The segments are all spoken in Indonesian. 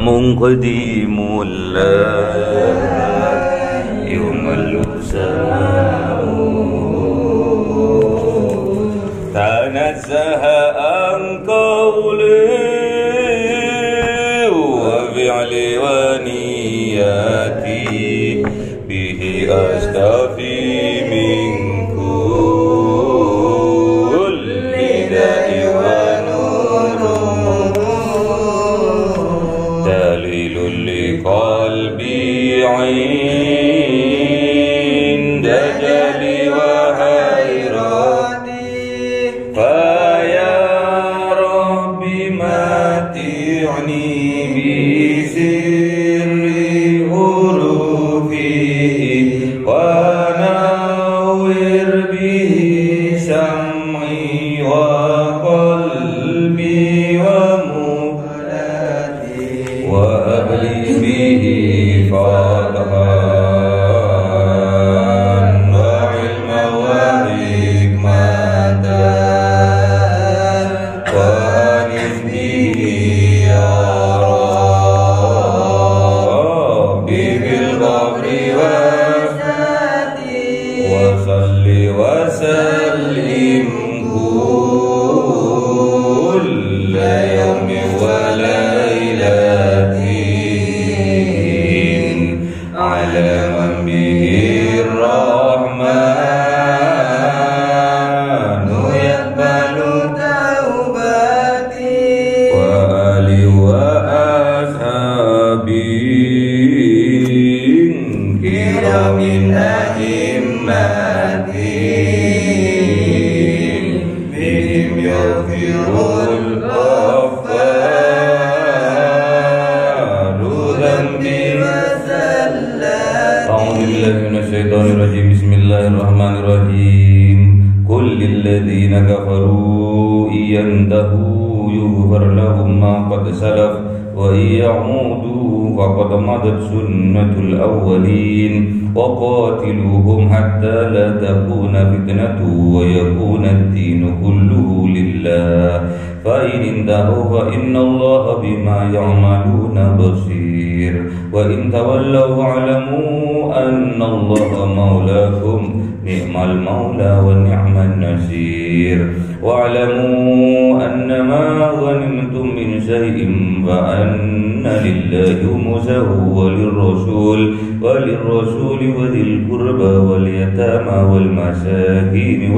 منقدم لا يمل سماء تنزه عن قولي وفعل ونياتي به أستفي من كل داء ونور دليل لقلبي عند جلي وحيرتي فيا ربي متعني بسر حروفه ونور به سمعي وقلبي ومهلتي وأبلي به فتحا وعلما وحكمة وأنس به يا ربي بالغفر وصل وسلم كل يوم وليلة على من به الرحمن يقبل توبتي وآلي وأصحابي كرام أئمتي بهم يغفر الغفار ذنبي أعوذ بالله من الشيطان الرجيم بسم الله الرحمن الرحيم قل للذين كفروا إن ينتهوا يغفر لهم ما قد سلف وإن يعودوا فقد مضت سنة الأولين وقاتلوهم حتى لا تكون فتنة ويكون الدين كله لله فإن انتهوا فإن الله بما يعملون بصير وإن تولوا فاعلموا أن الله مولاكم نعم المولى ونعم النصير واعلموا أنما غنمتم من شيء فأن لله خمسه وللرسول وذي القربى واليتامى والمساكين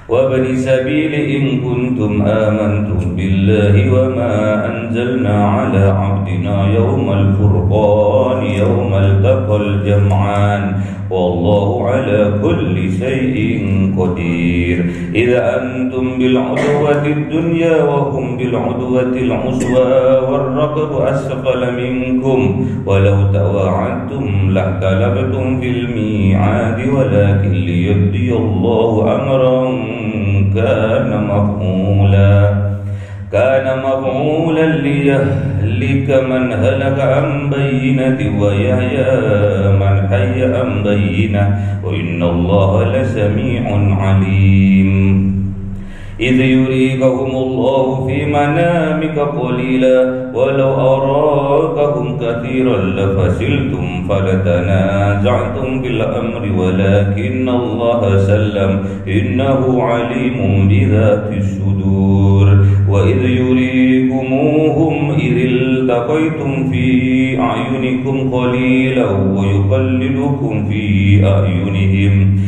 وبني السبيل إن كنتم آمنتم بالله وما أنزلنا على عبدنا يوم الفرقان يوم التقى الجمعان والله على كل شيء قدير إذا أنتم بالعدوة الدنيا وهم بالعدوة العصوى والركب أسفل منكم ولو تواعدتم لاختلفتم في الميعاد ولكن ليقضي الله أمرا كان مفعولا ليهلك من هلك عن بينة ويحيى من حي عن بينة وإن الله لسميع عليم إذ يريكهم الله في منامك قليلا ولو أراكهم كثيرا لفشلتم فلتنازعتم بالأمر ولكن الله سلم إنه عليم بذات الصدور وإذ يريكموهم إذ التقيتم في أعينكم قليلا ويقللكم في أعينهم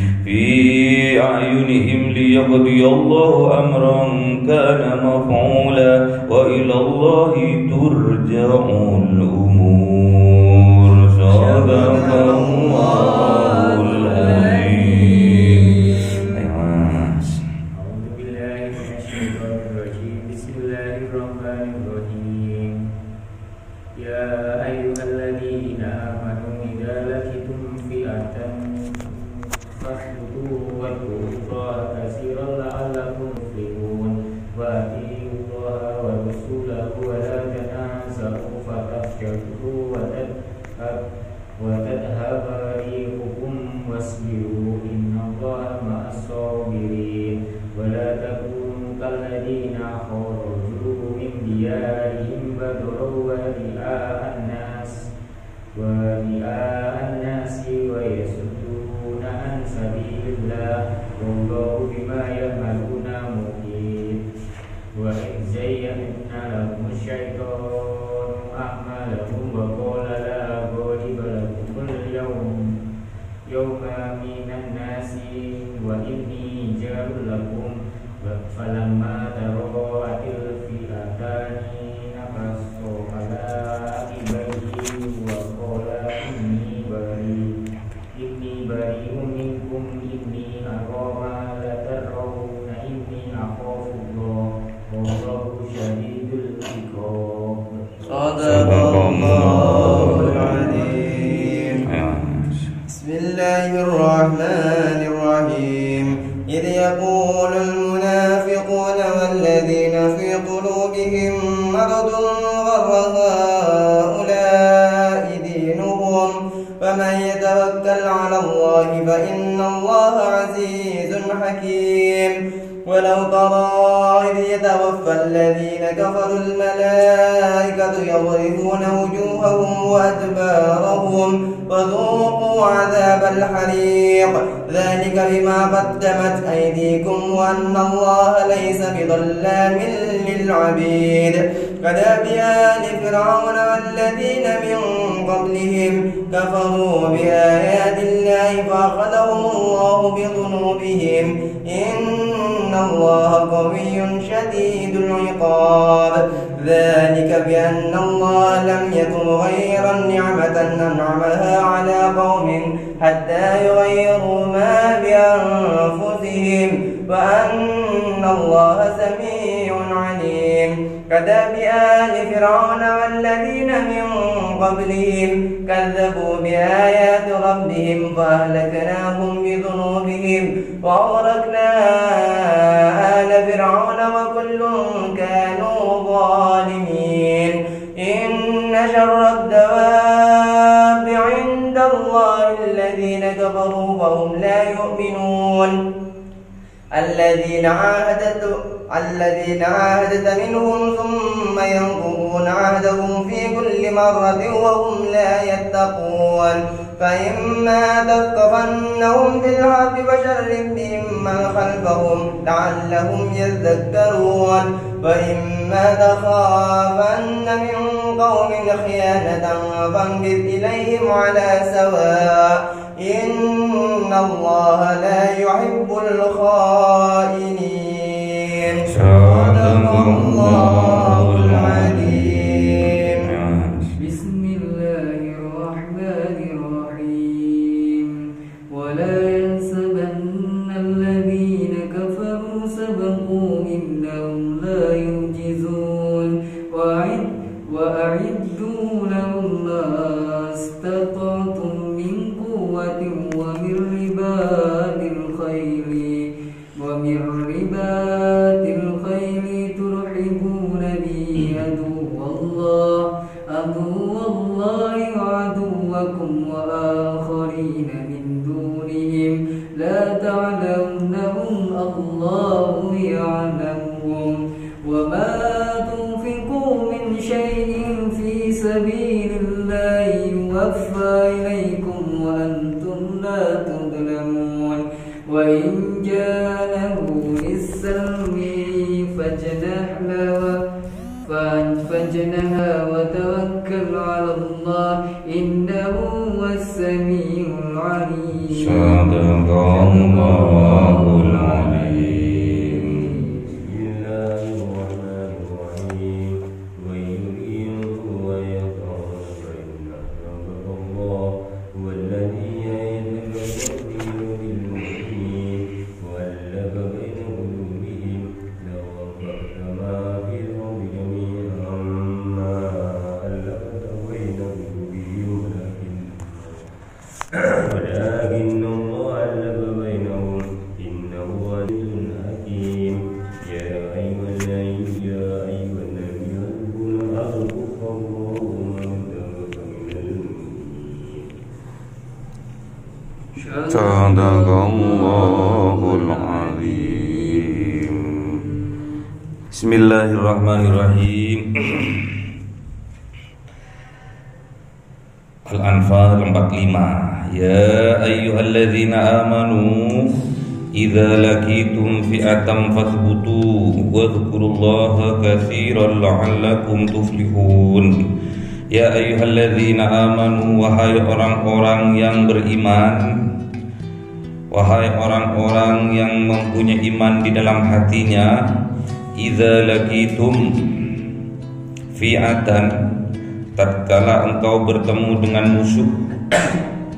ليقضي الله أمرا كان مفعولا وإلى الله ترجع الأمور صدق الله العظيم. أعوذ بالله من الشيطان الرجيم بسم الله الرحمن الرحيم يا أيها الذين آمنوا إذا لقيتم فئة فاثبتوا واذكروا الله كثيرا لعلكم تفلحون وأطيعوا الله ورسوله ولا تنازعوا فتفشلوا وتذهب ريحكم واصبروا إن الله مع الصابرين ولا تكونوا كالذين خرجوا من ديارهم لهم الشيطان أعمالهم وقال لا غالب لكم اليوم من الناس وإني جار لكم فلما تراءت الفئتان نكص على عقبيه وقال إني بريء منكم إني أرى ما لا ترون إني أخاف الله والله شديد العقاب. صدق الله العظيم. بسم الله الرحمن الرحيم. إذ يقول المنافقون والذين في قلوبهم مرض غر هؤلاء دينهم ومن يتوكل على الله فإن الله عزيز حكيم. ولو ترى إذ يتوفى الذين كفروا الملائكة يضربون وجوههم وأدبارهم فذوقوا عذاب الحريق ذلك بما قدمت أيديكم وأن الله ليس بظلام للعبيد. كدأب آل فرعون والذين من قبلهم كفروا بآيات الله فأخذهم الله بذنوبهم إن الله قوي شديد العقاب. ذلك بأن الله لم يكن غير نعمة أنعمها على قوم حتى يغيروا ما بأنفسهم وأن الله سميع عليم. كدأب آل فرعون والذين من قبلهم كذبوا بآيات ربهم فأهلكناهم بذنوبهم وأغرقنا آل فرعون وكل كانوا ظالمين. إن شر الدواب عند الله الذين كفروا وهم لا يؤمنون الذين عاهدت منهم ثم ينقضون عهدهم في كل مرة وهم لا يتقون. فإما تثقفنهم في الحرب فشرد بهم من خلفهم لعلهم يذكرون. وإما تخافن من قوم خيانة فانبذ إليهم على سواء إن الله لا يحب الخائنين. صدق الله العظيم. بسم الله الرحمن الرحيم. ولا يحسبن الذين كفروا سبقوا إنهم لا يعجزون. وأعدوا لهم ما استطعتم من قوة ومن رباط الخيل ترحبون به عدو الله وعدوكم وآخرين من دونهم لا تعلمونهم الله يعلمهم. وما تنفقوا من شيء في سبيل الله يوفى إليكم وأنتم لا تظلمون. وإن جانبوا للسلم فاجنها وتوكل على الله إنه هو السميع العليم. صدق الله العظيم. بسم الله الرحمن الرحيم. ويريد ويطعن فإن رب الله هو الذي يتكلم بالمؤمنين وألف بين قلوبهم لو أنفقت ما في الأرض جميعا ما ألفت بين قلوبهم ولكن الله ألف بينهم إنه عزيز حكيم. يا أيها النبي أذكر الله ومدك من المؤمنين. صدق الله العظيم. Bismillahirrahmanirrahim. Al-Anfal 45. Ya ayyuhalladzina amanu idza laqitum fi'atan fathbutu wadhkurullaha katsiran la'allakum tuflihun. Ya ayyuhalladzina amanu, wahai orang-orang yang beriman, wahai orang-orang yang mempunyai iman di dalam hatinya, idza laqitum fi'atan, tatkala engkau bertemu dengan musuh.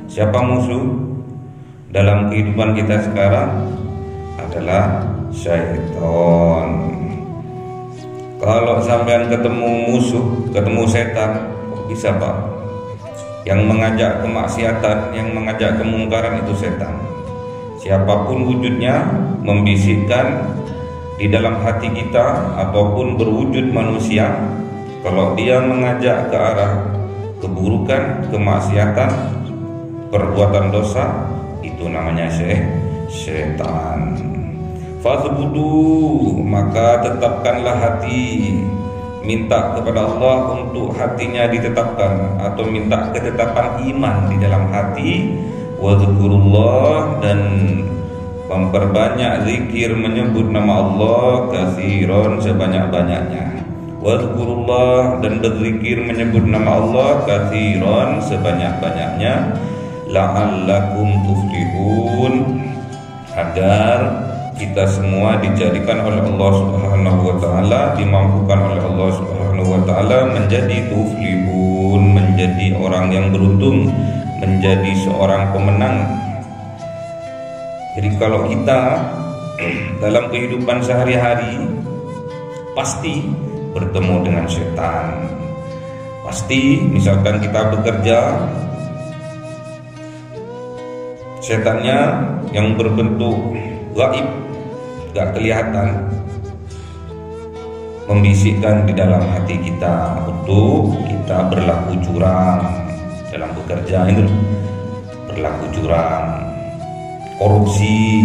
Siapa musuh dalam kehidupan kita sekarang? Adalah syaitan. Kalau sampean ketemu musuh, ketemu setan, kok bisa Pak? Yang mengajak kemaksiatan, yang mengajak kemungkaran itu setan. Siapapun wujudnya, membisikkan di dalam hati kita ataupun berwujud manusia, kalau dia mengajak ke arah keburukan, kemaksiatan, perbuatan dosa, itu namanya setan. Fathbutu, maka tetapkanlah hati, minta kepada Allah untuk hatinya ditetapkan atau minta ketetapan iman di dalam hati. Wadhkurullah, dan memperbanyak zikir menyebut nama Allah, katsiran, sebanyak-banyaknya. Wadhkurullah, dan berzikir menyebut nama Allah, katsiran, sebanyak-banyaknya. La'allakum tuflihun, agar kita semua dijadikan oleh Allah Subhanahu wa taala, dimampukan oleh Allah Subhanahu wa taala menjadi tuflihun, menjadi orang yang beruntung, menjadi seorang pemenang. Jadi kalau kita dalam kehidupan sehari-hari pasti bertemu dengan setan. Pasti misalkan kita bekerja, setannya yang berbentuk gaib, gak kelihatan, membisikkan di dalam hati kita untuk kita berlaku curang dalam bekerja, itu berlaku curang, korupsi,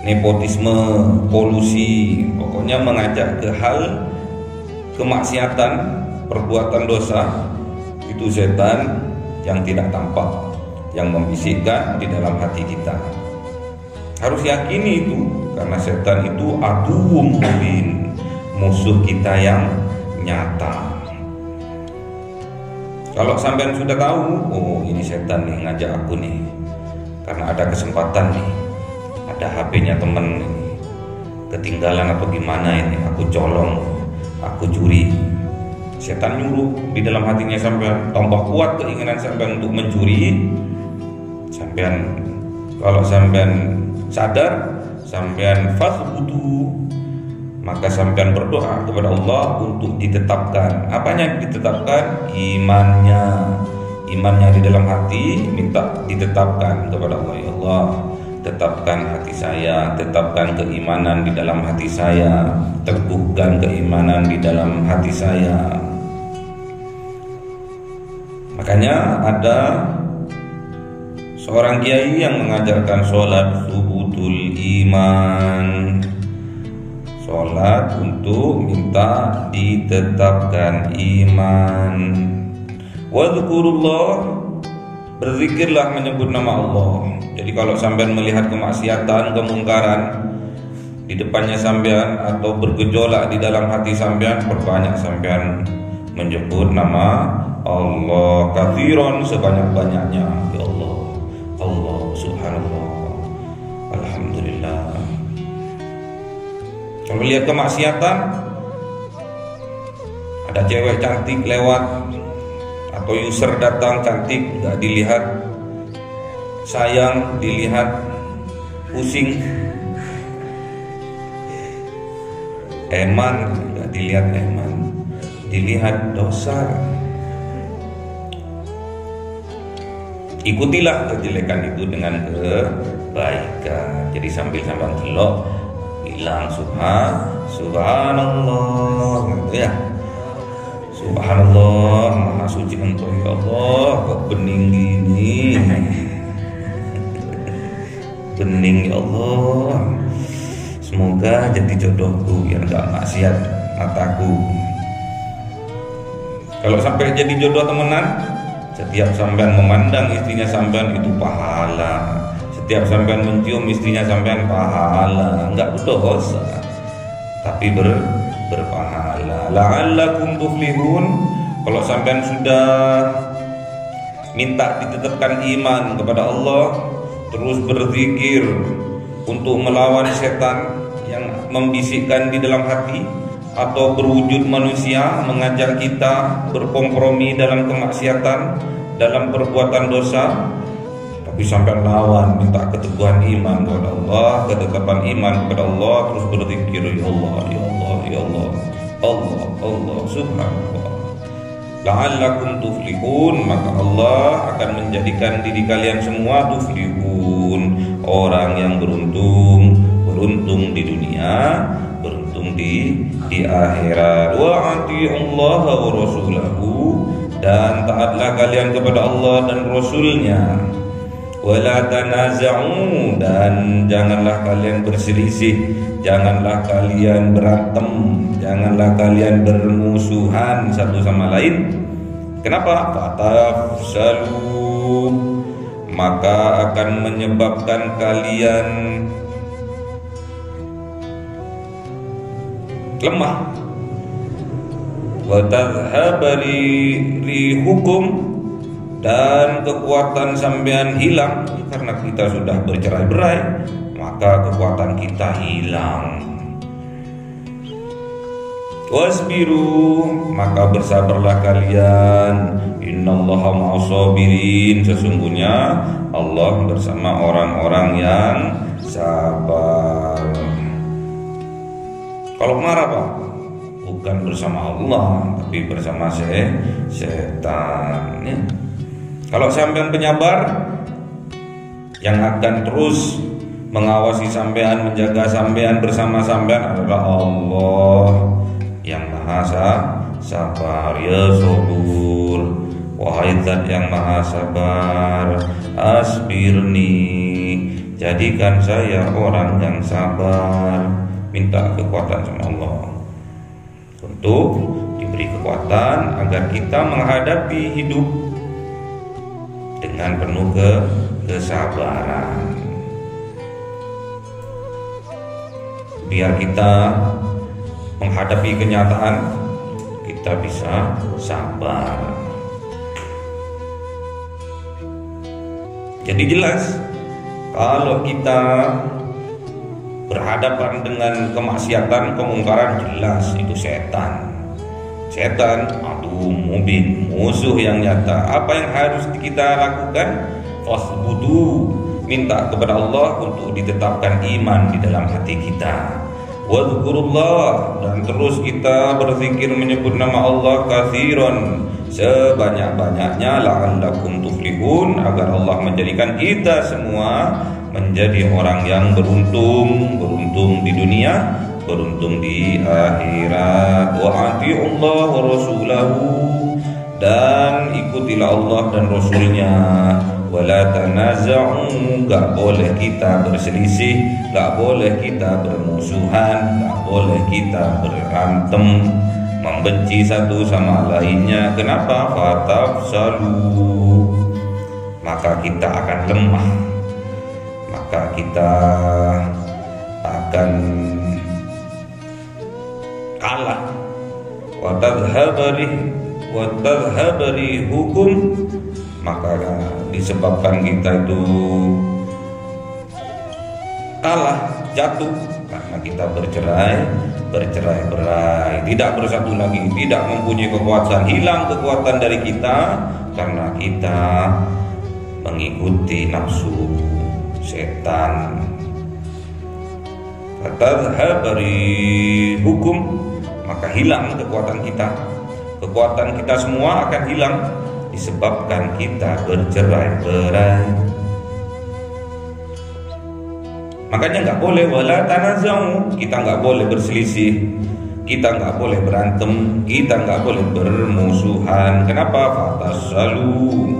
nepotisme, kolusi, pokoknya mengajak ke hal kemaksiatan, perbuatan dosa. Itu setan yang tidak tampak, yang membisikkan di dalam hati kita. Harus yakini itu, karena setan itu aduwwum mubin, musuh kita yang nyata. Kalau sampean sudah tahu, oh ini setan nih ngajak aku nih, karena ada kesempatan nih, ada HP-nya temen nih, ketinggalan atau gimana ini, aku colong, aku curi. Setan nyuruh di dalam hatinya sampean, tambah kuat keinginan sampean untuk mencuri. Sampean, kalau sampean sadar, sampean fathbutu, maka sampean berdoa kepada Allah untuk ditetapkan. Apanya ditetapkan? Imannya di dalam hati, minta ditetapkan kepada Allah. Ya Allah, tetapkan hati saya, tetapkan keimanan di dalam hati saya, teguhkan keimanan di dalam hati saya. Makanya ada seorang kiai yang mengajarkan sholat subutul iman, sholat untuk minta ditetapkan iman. Wadhkurullah, berzikirlah menyebut nama Allah. Jadi kalau sampean melihat kemaksiatan, kemungkaran di depannya sampean atau bergejolak di dalam hati sampean, perbanyak sampean menyebut nama Allah, katsiran, sebanyak-banyaknya. Ya Allah, Allah, subhanallah, alhamdulillah. Kalau lihat kemaksiatan, ada cewek cantik lewat atau user datang cantik, gak dilihat, sayang dilihat, pusing. Eman gak dilihat, eman dilihat dosa. Ikutilah kejelekan itu dengan kebaikan. Jadi sambil delok, bilang subhanallah, gitu ya. Subhanallah, maha suci engkau ya Allah. Kok bening gini? Bening ya Allah. Semoga jadi jodohku biar gak maksiat mataku. Kalau sampai jadi jodoh temenan, setiap sampean memandang istrinya sampean itu pahala. Setiap sampean mencium istrinya sampean pahala, enggak berdosa, tapi berpahala. La'allakum tuflihun. Kalau sampean sudah minta ditetapkan iman kepada Allah, terus berzikir untuk melawan setan yang membisikkan di dalam hati, atau berwujud manusia mengajak kita berkompromi dalam kemaksiatan, dalam perbuatan dosa, tapi sampai lawan, minta keteguhan iman kepada Allah, ketetapan iman kepada Allah, terus berzikir, ya Allah, ya Allah, ya Allah, Allah, Allah, subhanallah. La'allakum tuflihun, maka Allah akan menjadikan diri kalian semua tuflihun, orang yang beruntung, beruntung di dunia, beruntung di akhirat. Wa atiullaha wa rasulahu, dan taatlah kalian kepada Allah dan Rasulnya. Wala tanaza'u, dan janganlah kalian berselisih, janganlah kalian berantem, janganlah kalian bermusuhan satu sama lain. Kenapa? Fatafsalu, maka akan menyebabkan kalian lemah. Wa tadhhaba rihukum, dan kekuatan sampean hilang karena kita sudah bercerai-berai, maka kekuatan kita hilang. Wasbiru, maka bersabarlah kalian. Innallaha ma'as-sabirin, sesungguhnya Allah bersama orang-orang yang sabar. Kalau marah Pak, bukan bersama Allah, tapi bersama setan ya. Kalau sampean penyabar, yang akan terus mengawasi sampean, menjaga sampean, bersama sampean adalah Allah yang maha sabar. Ya sabur, wahai zat yang maha sabar, asbirni, jadikan saya orang yang sabar. Minta kekuatan sama Allah untuk diberi kekuatan agar kita menghadapi hidup dengan penuh kesabaran. Biar kita menghadapi kenyataan, kita bisa sabar. Jadi jelas, kalau kita berhadapan dengan kemaksiatan, kemungkaran, jelas itu setan. Setan, aduh mubin, musuh yang nyata. Apa yang harus kita lakukan? Fasbudu, minta kepada Allah untuk ditetapkan iman di dalam hati kita. Wadzukurullah, dan terus kita berzikir menyebut nama Allah katsiran, sebanyak-banyaknya, la'allakum tuflihun, agar Allah menjadikan kita semua menjadi orang yang beruntung, beruntung di dunia, beruntung di akhirat. Wa atiullah wa rasulahu, dan ikutilah Allah dan Rasulnya. Wala tanaza'u, gak boleh kita berselisih, gak boleh kita bermusuhan, gak boleh kita berantem, membenci satu sama lainnya. Kenapa? Fatafsalu, maka kita akan lemah, maka kita akan kalah. Wa tadhhabari hukum, maka disebabkan kita itu kalah, jatuh karena kita bercerai-berai, tidak bersatu lagi, tidak mempunyai kekuatan, hilang kekuatan dari kita karena kita mengikuti nafsu setan. Tadhhabari hukum, maka hilang kekuatan kita. Kekuatan kita semua akan hilang disebabkan kita bercerai-berai. Makanya nggak boleh wala tanaza'u, kita nggak boleh berselisih, kita nggak boleh berantem, kita nggak boleh bermusuhan. Kenapa? Fatasalu,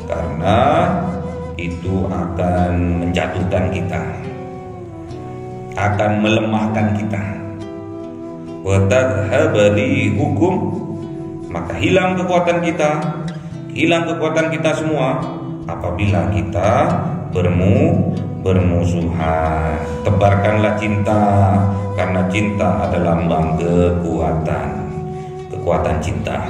karena itu akan menjatuhkan kita, akan melemahkan kita. Wa tadhhabari hukum, maka hilang kekuatan kita, hilang kekuatan kita semua apabila kita bermusuhan. Tebarkanlah cinta, karena cinta adalah lambang kekuatan cinta.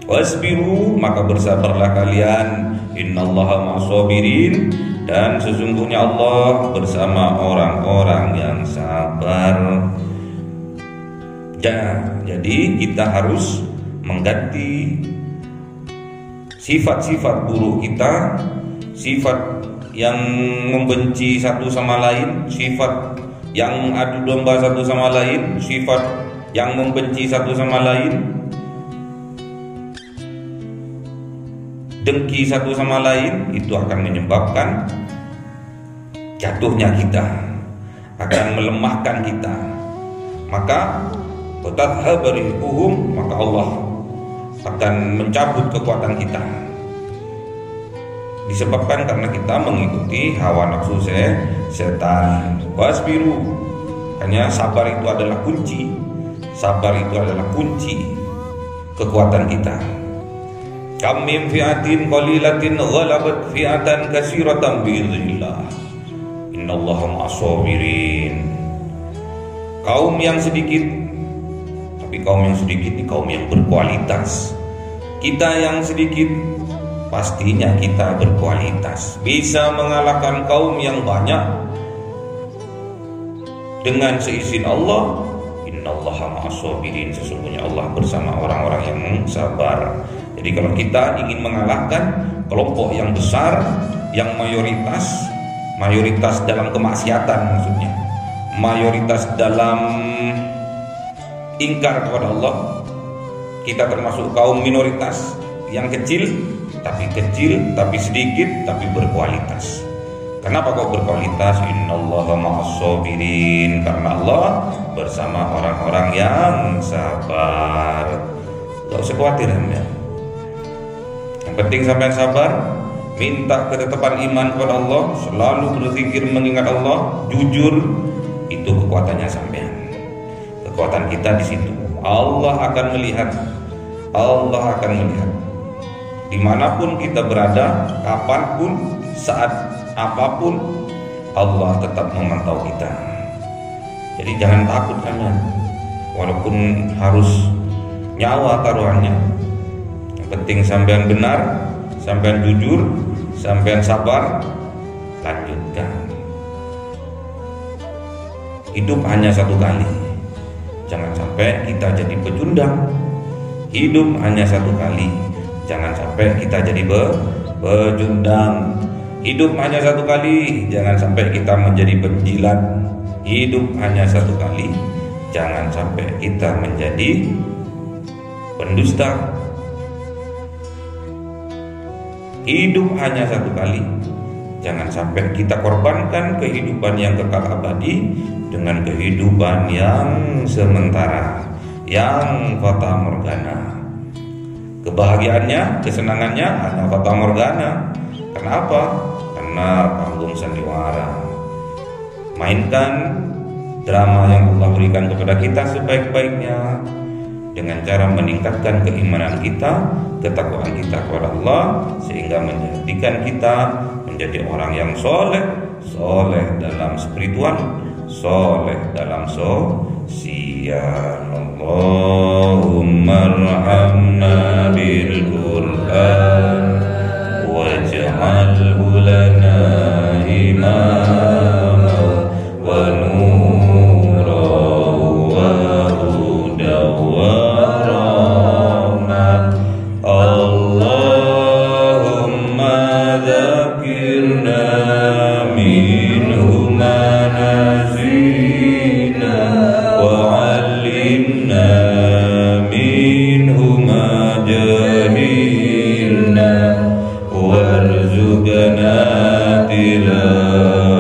Wasbiru, maka bersabarlah kalian, innallaha ma'asabirin, dan sesungguhnya Allah bersama orang-orang yang sabar. Jadi kita harus mengganti sifat-sifat buruk kita, sifat yang membenci satu sama lain, sifat yang adu domba satu sama lain, sifat yang membenci satu sama lain, dengki satu sama lain, itu akan menyebabkan jatuhnya kita, akan melemahkan kita. Maka maka Allah akan mencabut kekuatan kita, disebabkan karena kita mengikuti hawa nafsu setan. Wasbiru, hanya sabar itu adalah kunci. Sabar itu adalah kunci kekuatan kita. Kam min fi'atin qalilatin ghalabat fi'atan katsiratan bi'idznillah. Innallaha ma'as-sabirin. Kaum yang sedikit, tapi kaum yang sedikit ini kaum yang berkualitas. Kita yang sedikit, pastinya kita berkualitas, bisa mengalahkan kaum yang banyak dengan seizin Allah. Innallaha ma'as-sabirin, sesungguhnya Allah bersama orang-orang yang sabar. Jadi kalau kita ingin mengalahkan kelompok yang besar, yang mayoritas dalam kemaksiatan, maksudnya mayoritas dalam ingkar kepada Allah, kita termasuk kaum minoritas yang kecil tapi sedikit tapi berkualitas. Kenapa kok berkualitas? Innallaha ma'as-sabirin, karena Allah bersama orang-orang yang sabar. Gak usah khawatir ya. Yang penting sampai sabar, minta ketetapan iman kepada Allah, selalu berzikir mengingat Allah, jujur, itu kekuatannya sampean. Kekuatan kita di situ. Allah akan melihat. Dimanapun kita berada, kapanpun, saat apapun, Allah tetap memantau kita. Jadi jangan takut kalian, walaupun harus nyawa taruhannya. Yang penting sampean benar, sampean jujur, sampean sabar, lanjutkan. Hidup hanya satu kali. Jangan sampai kita jadi pecundang. Hidup hanya satu kali. Jangan sampai kita jadi pecundang. Hidup hanya satu kali. Jangan sampai kita menjadi penjilat. Hidup hanya satu kali. Jangan sampai kita menjadi pendusta. Hidup hanya satu kali. Jangan sampai kita korbankan kehidupan yang kekal abadi dengan kehidupan yang sementara, yang fata morgana. Kebahagiaannya, kesenangannya hanya fata morgana. Kenapa? Karena panggung sandiwara. Mainkan drama yang Allah berikan kepada kita sebaik-baiknya dengan cara meningkatkan keimanan kita, ketakwaan kita kepada Allah, sehingga menjadikan kita menjadi orang yang soleh dalam spiritual, soleh dalam sosial. Allahumma arhamna bil Qur'an waj'alhu lana imama wa nura wa huda wa rahmah. Allahumma dzakirna minhu ma nasina wa 'allimna minhu ma jahilna warzuqna tilawah